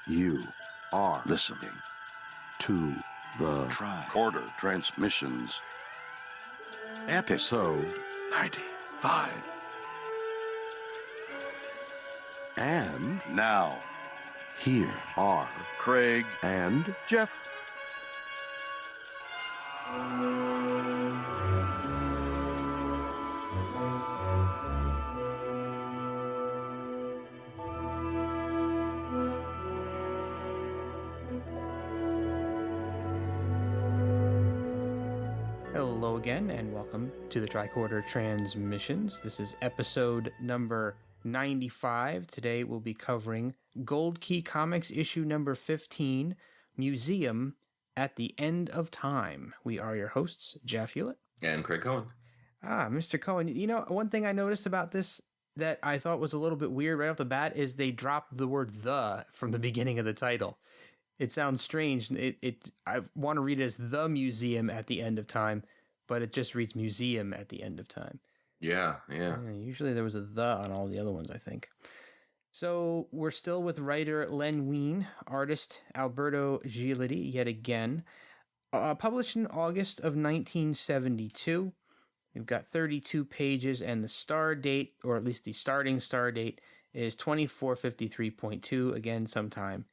You are listening to the Tricorder Transmissions, ep095. And now, here are Craig and Jeff. Hello again, and welcome to the Tricorder Transmissions. This is episode number 95. Today we'll be covering Gold Key Comics issue number 15, Museum at the End of Time. We are your hosts, Jeff Hewlett. And Craig Cohen. Mr. Cohen, you know, one thing I noticed about this that I thought was a little bit weird right off the bat is they dropped the word "the" from the beginning of the title. It sounds strange. I want to read it as The Museum at the End of Time, but it just reads Museum at the End of Time. Yeah. Usually there was a "the" on all the other ones, I think. So we're still with writer Len Wein, artist Alberto Giletti yet again. Published in August of 1972. We've got 32 pages, and the star date, or at least the starting star date, is 2453.2, again, sometime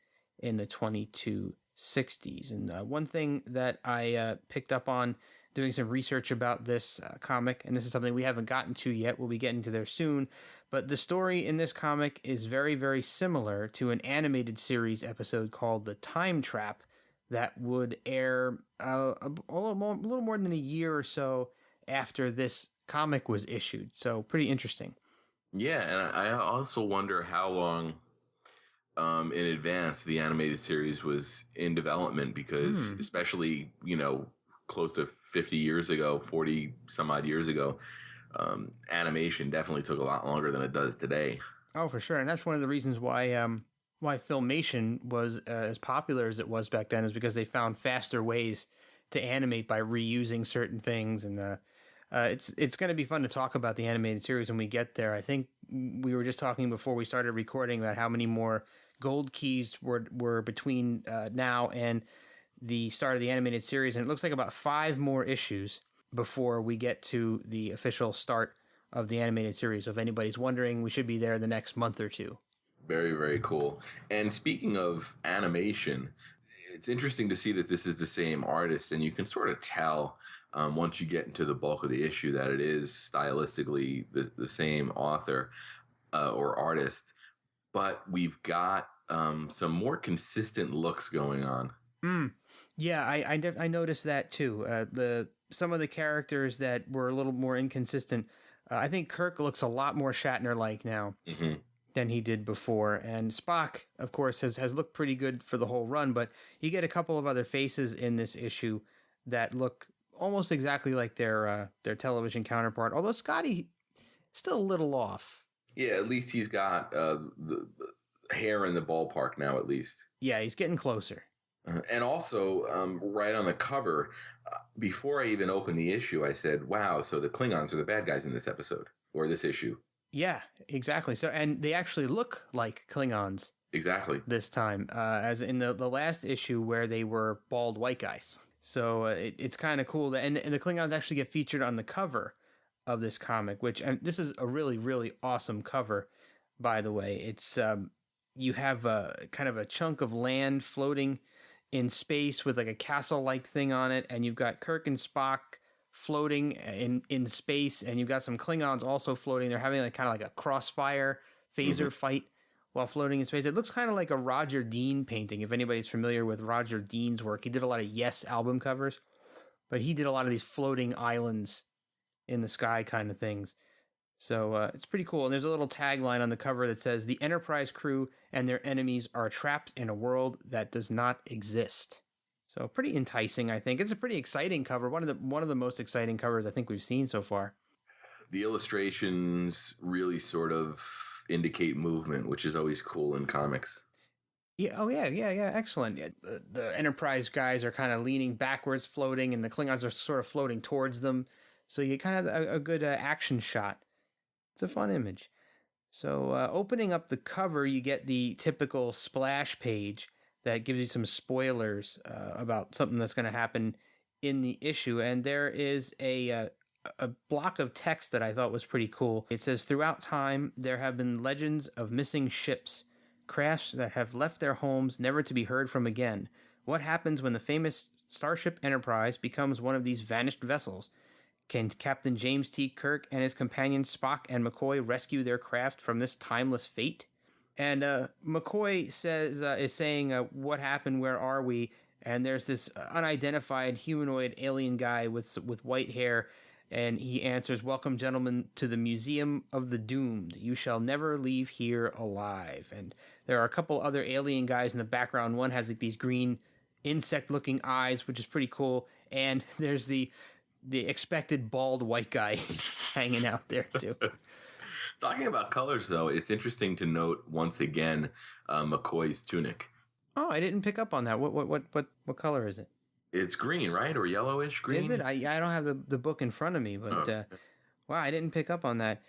in the 2260s. And one thing that I picked up on doing some research about this comic, and this is something we haven't gotten to yet, we'll be getting to there soon, but the story in this comic is very, very similar to an animated series episode called The Time Trap that would air a little more than a year or so after this comic was issued. So pretty interesting. Yeah, and I also wonder how long in advance the animated series was in development, because especially, close to 50 years ago, 40 some odd years ago, animation definitely took a lot longer than it does today. Oh, for sure. And that's one of the reasons why Filmation was as popular as it was back then, is because they found faster ways to animate by reusing certain things. And it's going to be fun to talk about the animated series when we get there. I think we were just talking before we started recording about how many more gold keys were between now and the start of the animated series, and it looks like about 5 more issues before we get to the official start of the animated series. So if anybody's wondering, we should be there the next month or two. Very, very cool. And speaking of animation, it's interesting to see that this is the same artist, and you can sort of tell once you get into the bulk of the issue that it is stylistically the same author or artist, but we've got some more consistent looks going on. Yeah, I noticed that too. Some of the characters that were a little more inconsistent. I think Kirk looks a lot more Shatner-like now than he did before, and Spock, of course, has looked pretty good for the whole run. But you get a couple of other faces in this issue that look almost exactly like their television counterpart. Although Scotty still a little off. Yeah, at least he's got the hair in the ballpark now. At least. Yeah, he's getting closer. And also, right on the cover, before I even opened the issue, I said, wow, so the Klingons are the bad guys in this episode, or this issue. Yeah, exactly. So, and they actually look like Klingons. Exactly. This time, as in the last issue where they were bald white guys. So it's kind of cool. And the Klingons actually get featured on the cover of this comic, which, and this is a really, really awesome cover, by the way. It's, you have a kind of a chunk of land floating in space with like a castle-like thing on it, and you've got Kirk and Spock floating in space, and you've got some Klingons also floating. They're having like kind of like a crossfire phaser fight while floating in space. It looks kind of like a Roger Dean painting, if anybody's familiar with Roger Dean's work. He did a lot of Yes album covers, but he did a lot of these floating islands in the sky kind of things. So it's pretty cool. And there's a little tagline on the cover that says, "The Enterprise crew and their enemies are trapped in a world that does not exist." So pretty enticing, I think. It's a pretty exciting cover. One of the most exciting covers I think we've seen so far. The illustrations really sort of indicate movement, which is always cool in comics. Yeah. Oh, yeah. Excellent. Yeah, the Enterprise guys are kind of leaning backwards, floating, and the Klingons are sort of floating towards them. So you kind of have a good action shot. It's a fun image. So, opening up the cover, you get the typical splash page that gives you some spoilers about something that's going to happen in the issue. And there is a block of text that I thought was pretty cool. It says, "Throughout time, there have been legends of missing ships, crafts that have left their homes never to be heard from again. What happens when the famous Starship Enterprise becomes one of these vanished vessels? Can Captain James T. Kirk and his companions Spock and McCoy rescue their craft from this timeless fate?" And McCoy is saying, "What happened? Where are we?" And there's this unidentified humanoid alien guy with white hair, and he answers, "Welcome, gentlemen, to the Museum of the Doomed. You shall never leave here alive." And there are a couple other alien guys in the background. One has like these green insect-looking eyes, which is pretty cool. And there's the expected bald white guy hanging out there too. Talking about colors, though, it's interesting to note once again McCoy's tunic. Oh, I didn't pick up on that. What color is it? It's green, right, or yellowish green? Is it? I don't have the book in front of me, but wow, I didn't pick up on that.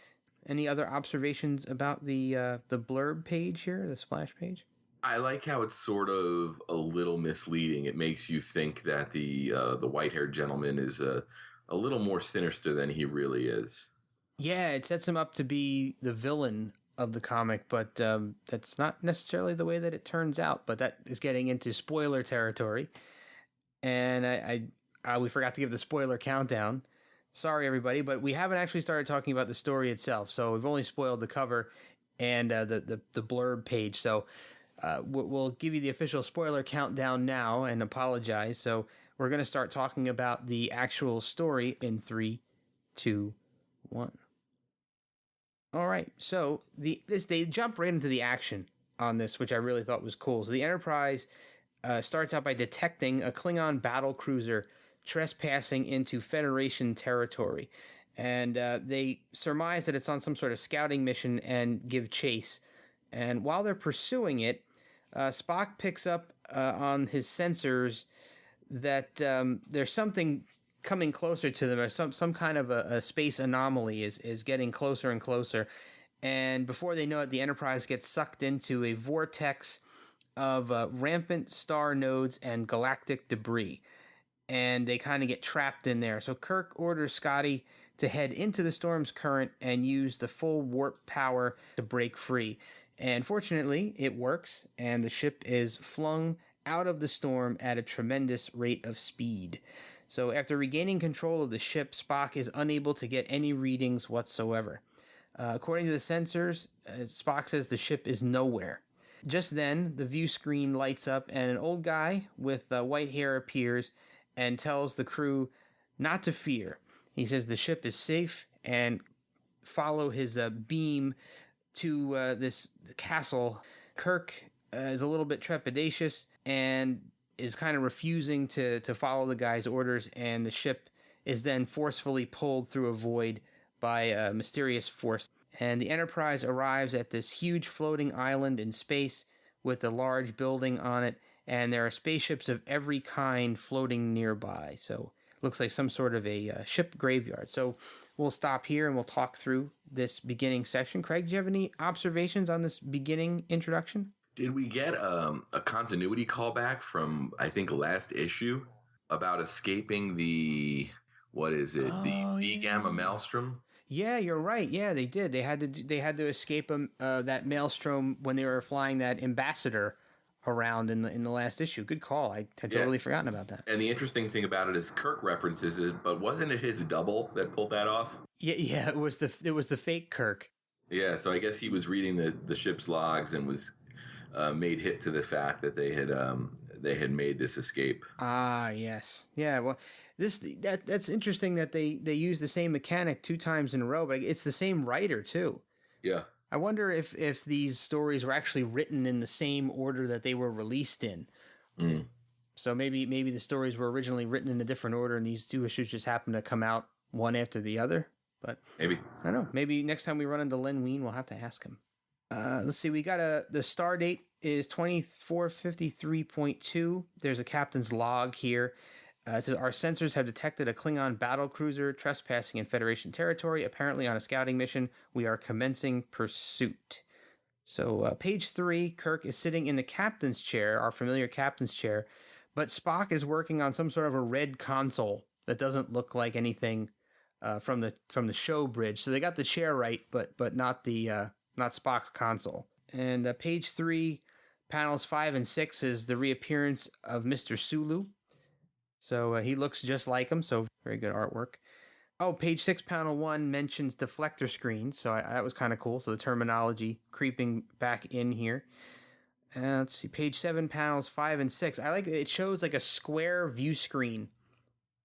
Any other observations about the blurb page here, the splash page? I like how it's sort of a little misleading. It makes you think that the white-haired gentleman is a little more sinister than he really is. Yeah, it sets him up to be the villain of the comic, but that's not necessarily the way that it turns out. But that is getting into spoiler territory, and we forgot to give the spoiler countdown. Sorry, everybody, but we haven't actually started talking about the story itself. So we've only spoiled the cover and the blurb page. So we'll give you the official spoiler countdown now and apologize. So we're going to start talking about the actual story in 3, 2, 1. All right, so they jump right into the action on this, which I really thought was cool. So the Enterprise starts out by detecting a Klingon battle cruiser trespassing into Federation territory, and they surmise that it's on some sort of scouting mission and give chase. And while they're pursuing it, Spock picks up on his sensors that there's something coming closer to them, or some kind of a space anomaly is getting closer and closer. And before they know it, the Enterprise gets sucked into a vortex of rampant star nodes and galactic debris. And they kind of get trapped in there. So Kirk orders Scotty to head into the storm's current and use the full warp power to break free. And fortunately, it works, and the ship is flung out of the storm at a tremendous rate of speed. So after regaining control of the ship, Spock is unable to get any readings whatsoever. According to the sensors, Spock says the ship is nowhere. Just then, the view screen lights up, and an old guy with white hair appears and tells the crew not to fear. He says the ship is safe and follow his beam to this castle. Kirk is a little bit trepidatious and is kind of refusing to follow the guy's orders, and the ship is then forcefully pulled through a void by a mysterious force. And the Enterprise arrives at this huge floating island in space with a large building on it, and there are spaceships of every kind floating nearby. So it looks like some sort of a ship graveyard. So we'll stop here and we'll talk through this beginning section. Craig, do you have any observations on this beginning introduction? Did we get a continuity callback from, I think, last issue about escaping the B Gamma Maelstrom? Yeah, you're right. Yeah, they did. They had to escape that maelstrom when they were flying that ambassador around in the last issue. Good call. I had totally forgotten about that. And the interesting thing about it is Kirk references it, but wasn't it his double that pulled that off? Yeah. It was the fake Kirk. Yeah, so I guess he was reading the ship's logs and was made hit to the fact that they had made this escape. Ah, yes. Yeah, well, that's interesting that they use the same mechanic 2 times in a row, but it's the same writer too. Yeah. I wonder if these stories were actually written in the same order that they were released in. Mm. So maybe the stories were originally written in a different order, and these 2 issues just happened to come out one after the other. But maybe, I don't know. Maybe next time we run into Len Wein, we'll have to ask him. Let's see. We got the star date is 2453.2. There's a captain's log here. It says, our sensors have detected a Klingon battle cruiser trespassing in Federation territory, apparently on a scouting mission. We are commencing pursuit. So, page 3, Kirk is sitting in the captain's chair, our familiar captain's chair, but Spock is working on some sort of a red console that doesn't look like anything from the show bridge. So they got the chair right, but not not Spock's console. And page 3, panels 5 and 6 is the reappearance of Mr. Sulu. So he looks just like him. So very good artwork. Oh, page 6, panel 1 mentions deflector screens. So that was kind of cool. So the terminology creeping back in here. Let's see, page 7, panels 5 and 6. I like it. It shows like a square view screen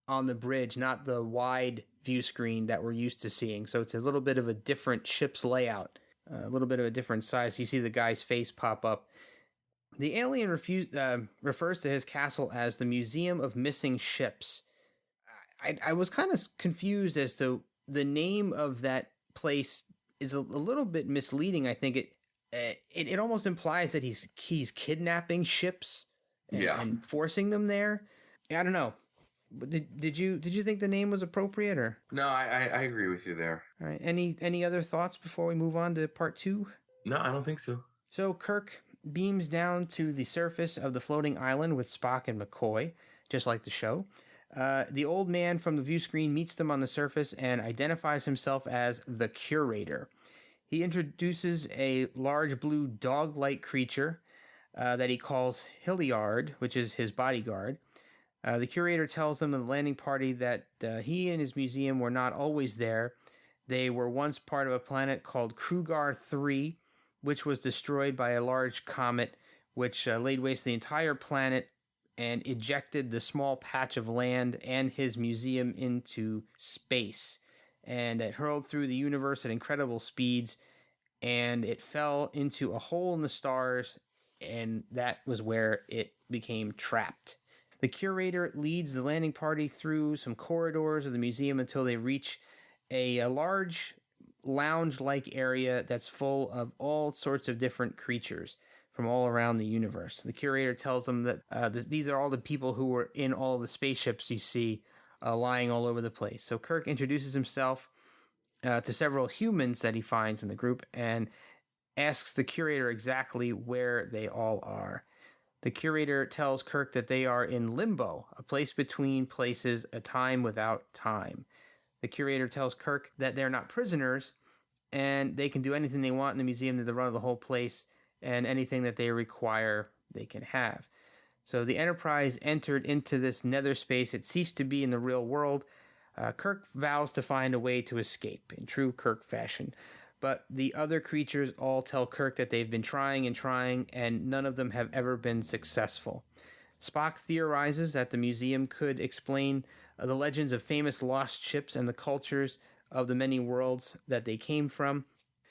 on the bridge, not the wide view screen that we're used to seeing. So it's a little bit of a different ship's layout, a little bit of a different size. You see the guy's face pop up. The alien refers to his castle as the Museum of Missing Ships. I was kind of confused as to the name of that place is a little bit misleading. I think it almost implies that he's kidnapping ships and forcing them there. I don't know. Did you think the name was appropriate or? No, I agree with you there. All right. Any other thoughts before we move on to part 2? No, I don't think so. So Kirk beams down to the surface of the floating island with Spock and McCoy, just like the show. The old man from the view screen meets them on the surface and identifies himself as the Curator. He introduces a large blue dog-like creature that he calls Hilliard, which is his bodyguard. The Curator tells them, the landing party, that he and his museum were not always there. They were once part of a planet called Krugar 3, which was destroyed by a large comet, which laid waste to the entire planet and ejected the small patch of land and his museum into space. And it hurled through the universe at incredible speeds, and it fell into a hole in the stars, and that was where it became trapped. The Curator leads the landing party through some corridors of the museum until they reach a large lounge-like area that's full of all sorts of different creatures from all around the universe. The Curator tells them that these are all the people who were in all the spaceships you see lying all over the place. So Kirk introduces himself to several humans that he finds in the group and asks the Curator exactly where they all are. The Curator tells Kirk that they are in Limbo, a place between places, a time without time. The Curator tells Kirk that they're not prisoners and they can do anything they want in the museum. They're the run of the whole place, and anything that they require, they can have. So the Enterprise entered into this nether space. It ceased to be in the real world. Kirk vows to find a way to escape in true Kirk fashion. But the other creatures all tell Kirk that they've been trying, and none of them have ever been successful. Spock theorizes that the museum could explain the legends of famous lost ships and the cultures of the many worlds that they came from.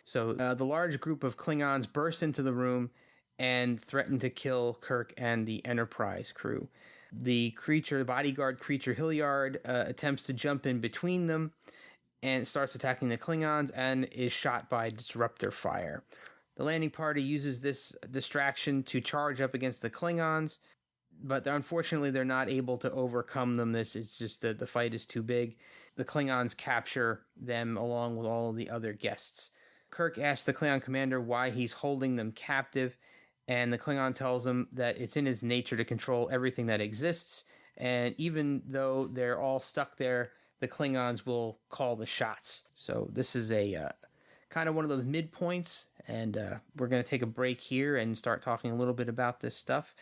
So the large group of Klingons burst into the room and threaten to kill Kirk and the Enterprise crew. The bodyguard creature Hilliard, attempts to jump in between them and starts attacking the Klingons and is shot by disruptor fire. The landing party uses this distraction to charge up against the Klingons, but unfortunately they're not able to overcome them. This is just the fight is too big. The Klingons capture them along with all of the other guests. Kirk asks the Klingon commander why he's holding them captive, and the Klingon tells him that it's in his nature to control everything that exists, and even though they're all stuck there, the Klingons will call the shots. So this is a kind of one of those midpoints, and we're going to take a break here and start talking a little bit about this stuff.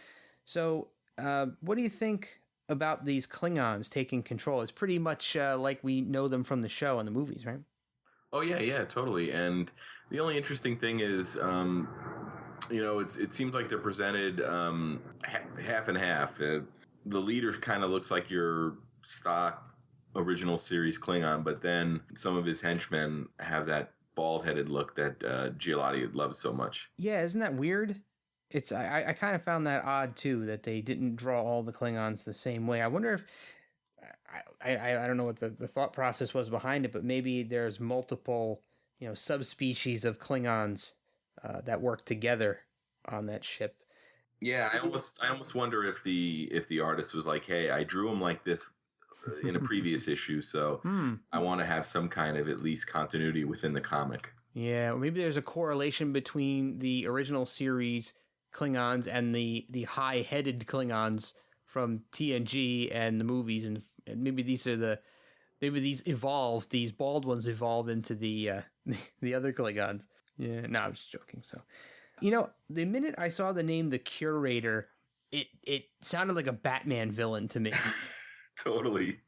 So what do you think about these Klingons taking control? It's pretty much like we know them from the show and the movies, right? Oh yeah, totally. And the only interesting thing is, it seems like they're presented half and half. The leader kind of looks like your stock original series Klingon, but then some of his henchmen have that bald-headed look that Gialotti loves so much. Yeah, isn't that weird? I kind of found that odd too, that they didn't draw all the Klingons the same way. I wonder if I don't know what the thought process was behind it, but maybe there's multiple subspecies of Klingons that work together on that ship. Yeah, I almost wonder if the artist was like, "Hey, I drew him like this in a previous issue, so Hmm. I want to have some kind of at least continuity within the comic." Yeah, or maybe there's a correlation between the original series Klingons and the high-headed Klingons from TNG and the movies, and maybe these evolved, these bald ones evolved into the the other Klingons. Yeah, no, I was just joking. So, the minute I saw the name the Curator, it sounded like a Batman villain to me. Totally.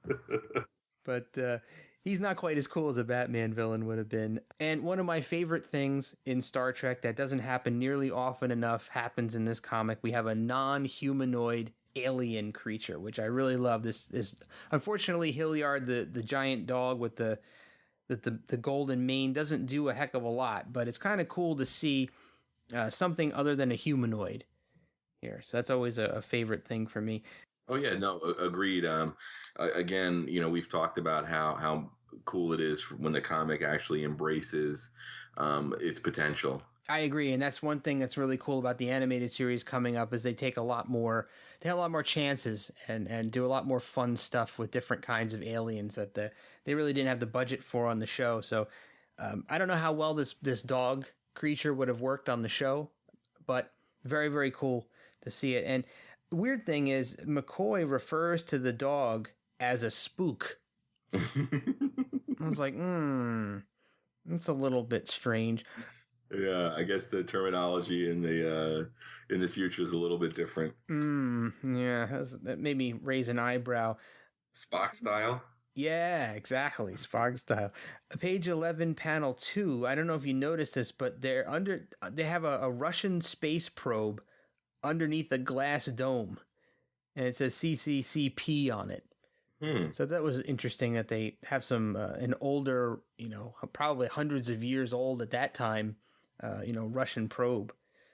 But he's not quite as cool as a Batman villain would have been. And one of my favorite things in Star Trek that doesn't happen nearly often enough happens in this comic. We have a non-humanoid alien creature, which I really love. This unfortunately, Hilliard, the giant dog with the golden mane, doesn't do a heck of a lot, but it's kind of cool to see something other than a humanoid here. So that's always a favorite thing for me. Oh yeah, no, agreed. Again, we've talked about how cool it is when the comic actually embraces its potential. I agree, and that's one thing that's really cool about the animated series coming up is they take they have a lot more chances and do a lot more fun stuff with different kinds of aliens that they really didn't have the budget for on the show. So I don't know how well this dog creature would have worked on the show, but very, very cool to see it. And the weird thing is McCoy refers to the dog as a spook. I was like, that's a little bit strange. Yeah, I guess the terminology in the future is a little bit different. Yeah, that made me raise an eyebrow. Spock style. Yeah, exactly. Spock style. Page 11, panel 2. I don't know if you noticed this, but they have a Russian space probe underneath a glass dome, and it says CCCP on it. So that was interesting that they have an older, probably hundreds of years old at that time, Russian probe.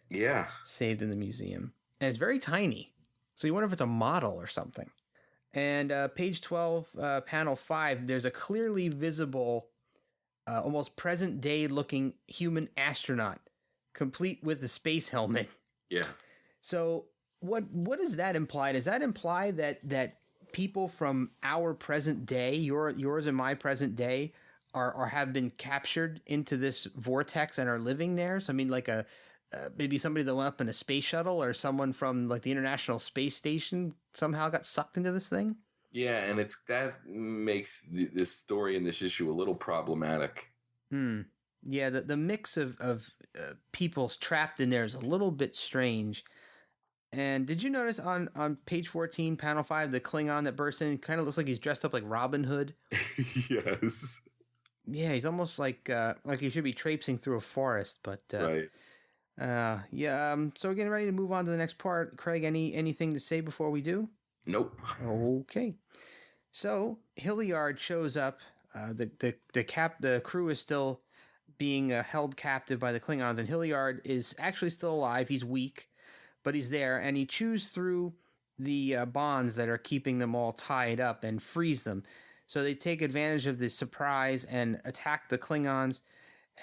Yeah. Saved in the museum. And it's very tiny. So you wonder if it's a model or something. And page 12, panel 5, there's a clearly visible, almost present day looking human astronaut, complete with the space helmet. Yeah. So what does that imply? Does that imply that people from our present day, yours and my present day, are have been captured into this vortex and are living there? So I mean, like maybe somebody that went up in a space shuttle, or someone from like the International Space Station somehow got sucked into this thing. Yeah, and that makes this story in this issue a little problematic. Yeah, the mix of people trapped in there is a little bit strange. And did you notice on page 14, panel 5, the Klingon that bursts in kind of looks like he's dressed up like Robin Hood? Yes. Yeah, he's almost like he should be traipsing through a forest, but right. Yeah. So getting ready to move on to the next part. Craig, anything to say before we do? Nope. Okay. So Hilliard shows up. The crew is still being held captive by the Klingons, and Hilliard is actually still alive. He's weak, but he's there, and he chews through the bonds that are keeping them all tied up and frees them. So they take advantage of this surprise and attack the Klingons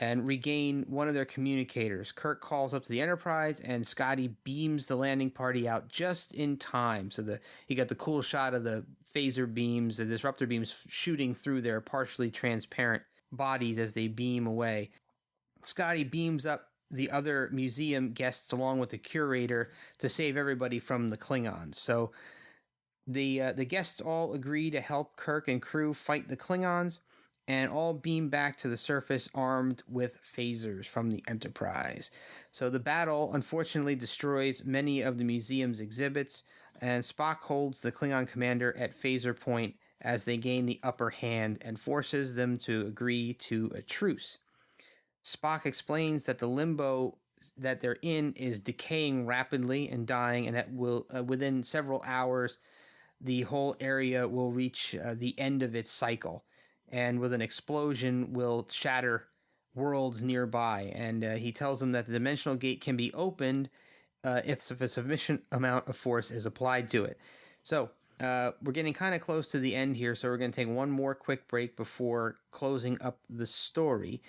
and regain one of their communicators. Kirk calls up to the Enterprise, and Scotty beams the landing party out just in time. So you got the cool shot of the phaser beams, the disruptor beams shooting through their partially transparent bodies as they beam away. Scotty beams up the other museum guests along with the curator to save everybody from the Klingons. So the guests all agree to help Kirk and crew fight the Klingons, and all beam back to the surface armed with phasers from the Enterprise. So the battle unfortunately destroys many of the museum's exhibits, and Spock holds the Klingon commander at phaser point as they gain the upper hand and forces them to agree to a truce. Spock explains that the limbo that they're in is decaying rapidly and dying, and that will within several hours the whole area will reach the end of its cycle, and with an explosion will shatter worlds nearby. And he tells them that the dimensional gate can be opened if a sufficient amount of force is applied to it. So we're getting kind of close to the end here, so we're going to take one more quick break before closing up the story.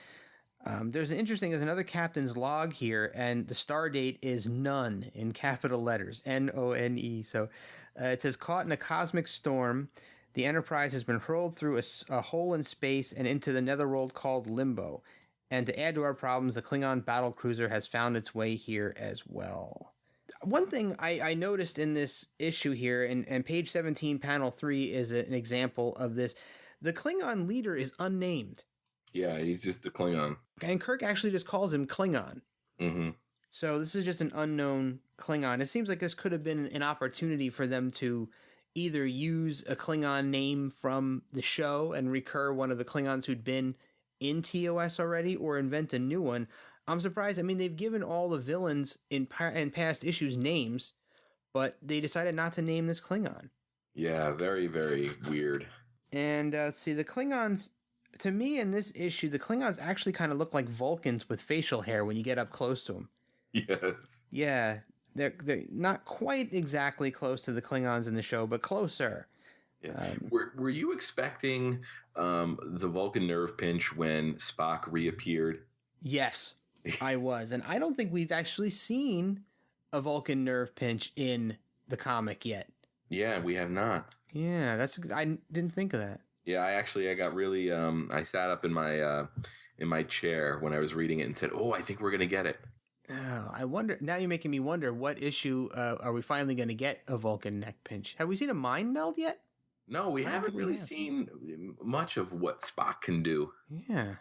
There's another captain's log here, and the star date is none in capital letters, None. So it says, caught in a cosmic storm, the Enterprise has been hurled through a hole in space and into the netherworld called Limbo. And to add to our problems, the Klingon battle cruiser has found its way here as well. One thing I noticed in this issue here, and page 17, panel 3 is an example of this. The Klingon leader is unnamed. Yeah, he's just a Klingon. And Kirk actually just calls him Klingon. Mm-hmm. So this is just an unknown Klingon. It seems like this could have been an opportunity for them to either use a Klingon name from the show and recur one of the Klingons who'd been in TOS already, or invent a new one. I'm surprised. I mean, they've given all the villains in past issues names, but they decided not to name this Klingon. Yeah, very, very weird. And let's see, the Klingons, to me in this issue, the Klingons actually kind of look like Vulcans with facial hair when you get up close to them. Yes. Yeah, they're not quite exactly close to the Klingons in the show, but closer. Yeah. Were you expecting the Vulcan nerve pinch when Spock reappeared? Yes, I was. And I don't think we've actually seen a Vulcan nerve pinch in the comic yet. Yeah, we have not. Yeah, I didn't think of that. Yeah, I got really I sat up in my chair when I was reading it and said, "Oh, I think we're going to get it." Oh, I wonder. Now you're making me wonder, what issue are we finally going to get a Vulcan neck pinch? Have we seen a mind meld yet? No, we haven't really seen much of what Spock can do. Yeah.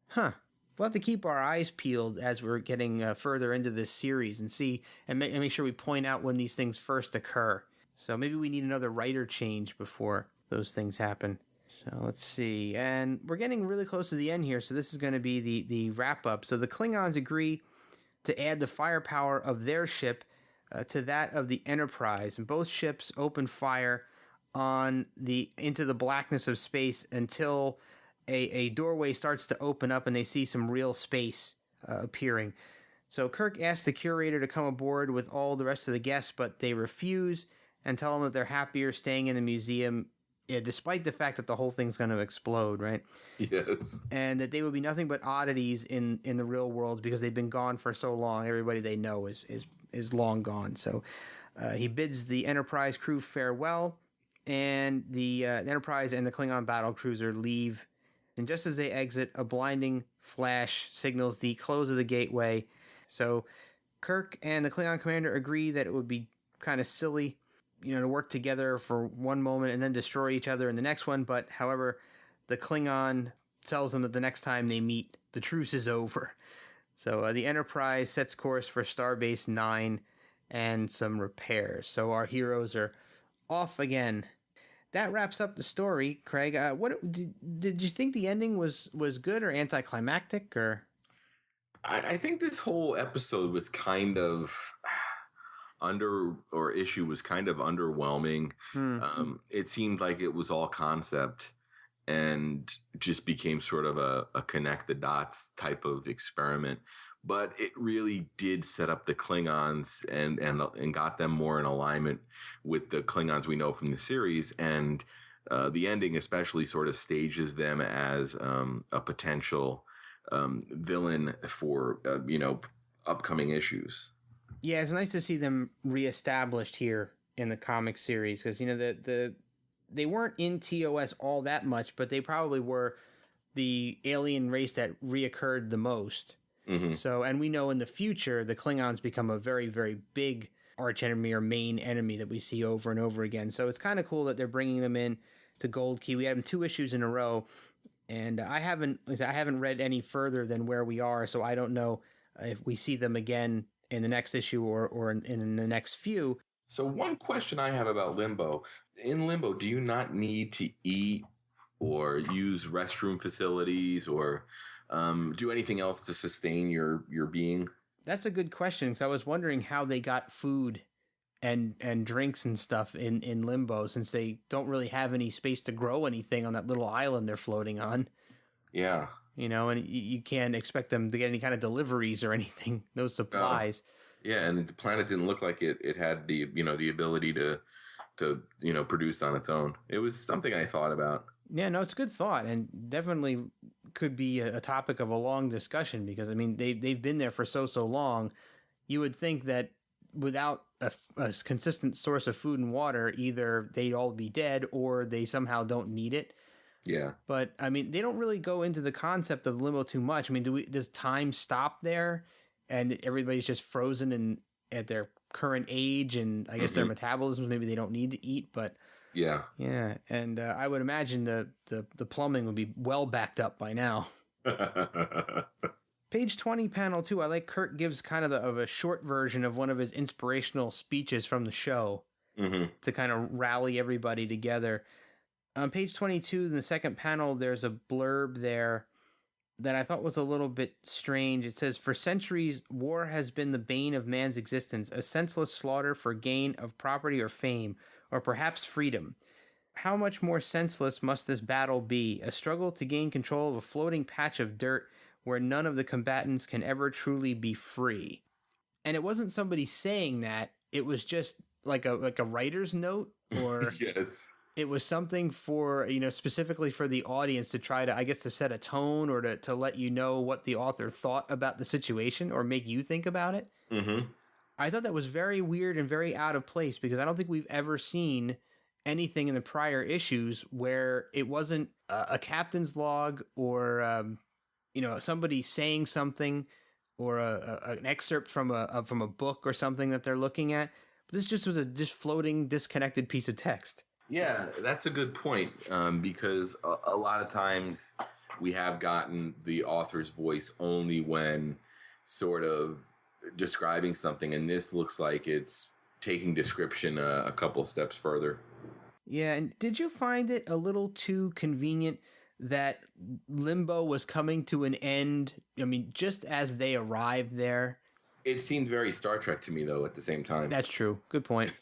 Huh. We'll have to keep our eyes peeled as we're getting further into this series and see, and make sure we point out when these things first occur. So maybe we need another writer change before those things happen. So let's see. And we're getting really close to the end here, so this is going to be the wrap-up. So the Klingons agree to add the firepower of their ship to that of the Enterprise, and both ships open fire into the blackness of space until a doorway starts to open up and they see some real space appearing. So Kirk asks the curator to come aboard with all the rest of the guests, but they refuse and tell him that they're happier staying in the museum, despite the fact that the whole thing's going to explode, right? Yes. And that they would be nothing but oddities in the real world because they've been gone for so long. Everybody they know is long gone. So he bids the Enterprise crew farewell, and the Enterprise and the Klingon battle cruiser leave. And just as they exit, a blinding flash signals the close of the gateway. So Kirk and the Klingon commander agree that it would be kind of silly, to work together for one moment and then destroy each other in the next one. But however, the Klingon tells them that the next time they meet, the truce is over. So the Enterprise sets course for Starbase 9 and some repairs. So our heroes are off again. That wraps up the story, Craig. What did you think the ending was good or anticlimactic, or? I think this whole episode was kind of issue was kind of underwhelming. It seemed like it was all concept and just became sort of a connect the dots type of experiment. But it really did set up the Klingons and got them more in alignment with the Klingons we know from the series. And the ending especially sort of stages them as a potential villain for, upcoming issues. Yeah, it's nice to see them reestablished here in the comic series because, they weren't in TOS all that much, but they probably were the alien race that reoccurred the most. Mm-hmm. So, and we know in the future, the Klingons become a very, very big archenemy or main enemy that we see over and over again. So it's kind of cool that they're bringing them in to Gold Key. We had them 2 issues in a row, and I haven't read any further than where we are, so I don't know if we see them again in the next issue or in the next few. So one question I have about Limbo. In Limbo, do you not need to eat or use restroom facilities or do anything else to sustain your being? That's a good question, because I was wondering how they got food and drinks and stuff in Limbo, since they don't really have any space to grow anything on that little island they're floating on. Yeah. And you can't expect them to get any kind of deliveries or anything, no supplies. Yeah, and the planet didn't look like it had the ability to produce on its own. It was something I thought about. Yeah, no, it's a good thought, and definitely could be a topic of a long discussion because, I mean, they've been there for so long. You would think that without a consistent source of food and water, either they'd all be dead or they somehow don't need it. Yeah. But, I mean, they don't really go into the concept of limbo too much. I mean, does time stop there and everybody's just frozen at their current age, and I guess their metabolisms, maybe they don't need to eat, but yeah, and I would imagine the plumbing would be well backed up by now. Page 20, panel 2. I like Kirk gives kind of a short version of one of his inspirational speeches from the show to kind of rally everybody together. On page 22, in the second panel, there's a blurb there that I thought was a little bit strange. It says, "For centuries, war has been the bane of man's existence, a senseless slaughter for gain of property or fame, or perhaps freedom. How much more senseless must this battle be? A struggle to gain control of a floating patch of dirt where none of the combatants can ever truly be free." And it wasn't somebody saying that. It was just like a writer's note, or yes. It was something for, specifically for the audience to try to, I guess, to set a tone or to let you know what the author thought about the situation or make you think about it. I thought that was very weird and very out of place because I don't think we've ever seen anything in the prior issues where it wasn't a captain's log or, somebody saying something or an excerpt from a book or something that they're looking at. But this just was a just floating, disconnected piece of text. Yeah, that's a good point, because a lot of times we have gotten the author's voice only when sort of describing something, and this looks like it's taking description a couple steps further. Yeah, and did you find it a little too convenient that Limbo was coming to an end, I mean, just as they arrived there? It seemed very Star Trek to me, though, at the same time. That's true. Good point.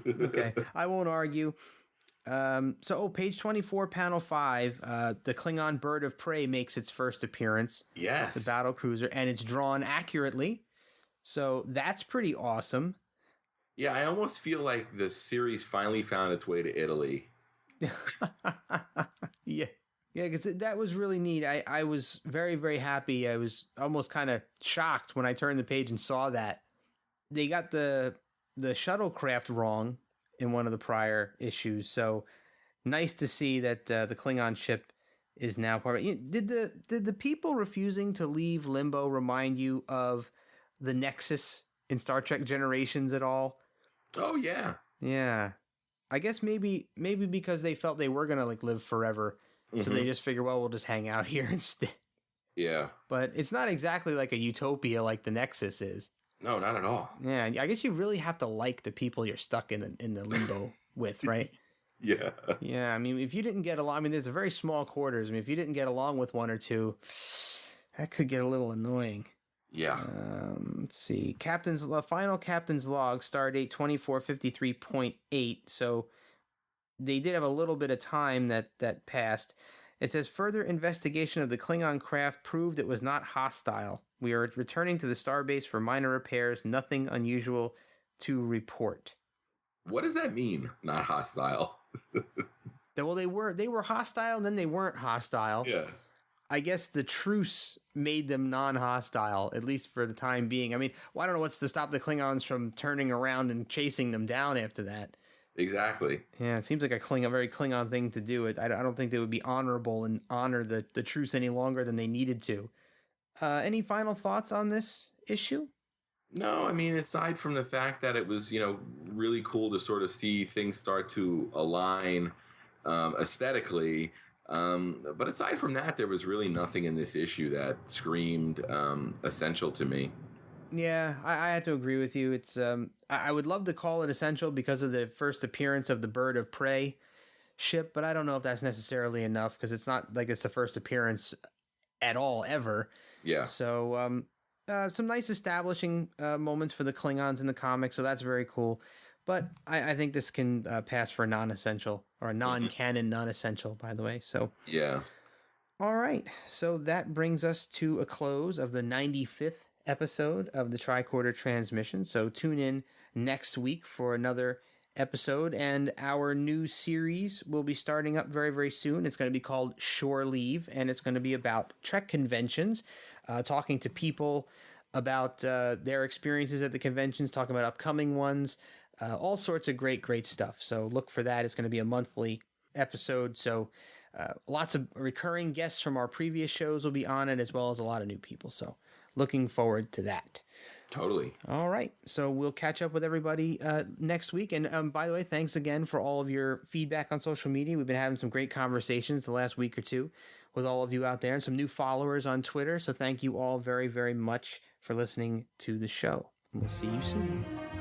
Okay, I won't argue. Page 24, panel 5, the Klingon bird of prey makes its first appearance. Yes. The battle cruiser, and it's drawn accurately. So that's pretty awesome. Yeah, I almost feel like the series finally found its way to Italy. Yeah, because that was really neat. I was very, very happy. I was almost kind of shocked when I turned the page and saw that. They got the shuttlecraft wrong in one of the prior issues, so nice to see that the Klingon ship is now part of it. Did the people refusing to leave Limbo remind you of the Nexus in Star Trek Generations at all? Oh yeah. Yeah. I guess maybe because they felt they were gonna live forever, so they just figure, well, we'll just hang out here instead. Yeah. But it's not exactly like a utopia like the Nexus is. No, not at all. Yeah, I guess you really have to like the people you're stuck in the Limbo with, right? Yeah. Yeah, I mean, if you didn't get along, I mean, there's a very small quarters. I mean, if you didn't get along with one or two, that could get a little annoying. Yeah. Let's see. Final Captain's Log, Stardate 2453.8. So they did have a little bit of time that passed. It says, further investigation of the Klingon craft proved it was not hostile. We are returning to the starbase for minor repairs. Nothing unusual to report. What does that mean? Not hostile. Well, they were hostile, and then they weren't hostile. Yeah. I guess the truce made them non-hostile, at least for the time being. I mean, I don't know what's to stop the Klingons from turning around and chasing them down after that. Exactly. Yeah, it seems like a very Klingon thing to do. I don't think they would be honorable and honor the truce any longer than they needed to. Any final thoughts on this issue? No, I mean, aside from the fact that it was, really cool to sort of see things start to align aesthetically. But aside from that, there was really nothing in this issue that screamed essential to me. Yeah, I had to agree with you. It's I would love to call it essential because of the first appearance of the bird of prey ship, but I don't know if that's necessarily enough because it's not like it's the first appearance at all ever. Yeah. So some nice establishing moments for the Klingons in the comic, so that's very cool. But I think this can pass for non-essential or a non-canon non-essential, by the way. So yeah. All right. So that brings us to a close of the 95th episode of the Tricorder Transmission. So tune in next week for another episode, and our new series will be starting up very, very soon. It's going to be called Shore Leave, and it's going to be about Trek conventions, talking to people about their experiences at the conventions, talking about upcoming ones, all sorts of great stuff. So look for that. It's going to be a monthly episode, so lots of recurring guests from our previous shows will be on it, as well as a lot of new people. So looking forward to that. Totally. All right. So we'll catch up with everybody next week. And by the way, thanks again for all of your feedback on social media. We've been having some great conversations the last week or two with all of you out there, and some new followers on Twitter. So thank you all very, very much for listening to the show. We'll see you soon.